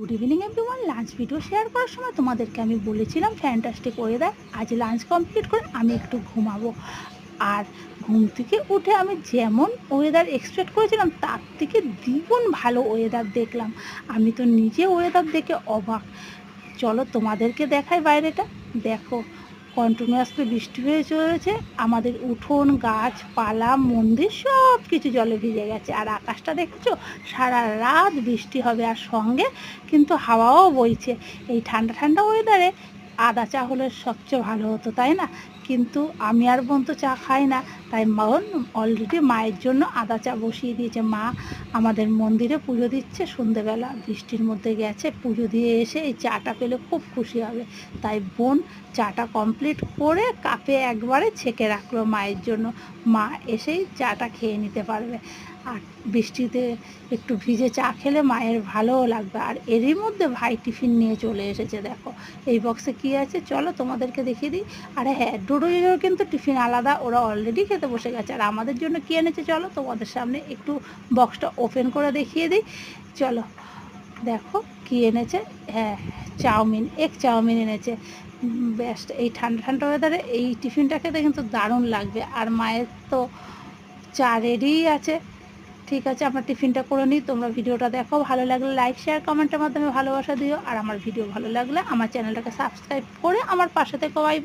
Good evening everyone. Lunch video share করার সময় তোমাদেরকে আমি বলেছিলাম ফ্যান্টাস্টিক ওয়েদার। আজ লাঞ্চ কমপ্লিট করে আমি একটু ঘুমাবো, আর ঘুম থেকে উঠে আমি যেমন ওয়েদার এক্সপেক্ট করেছিলাম তার থেকে দ্বিগুণ ভালো ওয়েদার দেখলাম। আমি তো নিজে ওয়েদার দেখে অবাক। চলো তোমাদেরকে দেখাই বাইরেটা। দেখো, কন্টিনিউয়াসলি বৃষ্টি হয়ে চলেছে। আমাদের উঠোন, গাছপালা, মন্দির সব কিছু জলে ভিজে গেছে। আর আকাশটা দেখছো, সারা রাত বৃষ্টি হবে, আর সঙ্গে কিন্তু হাওয়াও বইছে। এই ঠান্ডা ঠান্ডা ওয়েদারে আদা চা হলে সবচেয়ে ভালো হতো, তাই না? কিন্তু আমি আর বোন তো চা খাই না, তাই বোন অলরেডি মায়ের জন্য আদা চা বসিয়ে দিয়েছে। মা আমাদের মন্দিরে পুজো দিচ্ছে, সন্ধেবেলা বৃষ্টির মধ্যে গেছে, পুজো দিয়ে এসে এই চাটা পেলে খুব খুশি হবে। তাই বোন চাটা কমপ্লিট করে কাপে একবারে ছেঁকে রাখলো মায়ের জন্য। মা এসেই চাটা খেয়ে নিতে পারবে। আর বৃষ্টিতে একটু ভিজে চা খেলে মায়ের ভালোও লাগবে। আর এরই মধ্যে ভাই টিফিন নিয়ে চলে এসেছে। দেখো এই বক্সে কী আছে, চলো তোমাদেরকে দেখিয়ে দিই। আরে হ্যাঁ, ডোডোর কিন্তু টিফিন আলাদা, ওরা অলরেডি খেতে বসে গেছে। আর আমাদের জন্য কী এনেছে চলো তোমাদের সামনে একটু বক্সটা ওপেন করে দেখিয়ে দিই। চলো দেখো কী এনেছে। হ্যাঁ, চাউমিন, এগ চাউমিন এনেছে। বেস্ট, এই ঠান্ডা ঠান্ডা ওয়েদারে এই টিফিনটা খেতে কিন্তু দারুণ লাগবে। আর মায়ের তো চা রেডিই আছে। ঠিক আছে, আমরা টিফিনটা করে নিই। তোমরা ভিডিওটা দেখো, ভালো লাগলে লাইক শেয়ার কমেন্টের মাধ্যমে ভালোবাসা দিও। আর আমার ভিডিও ভালো লাগলে আমার চ্যানেলটাকে সাবস্ক্রাইব করে আমার পাশে থেকো। Bye bye.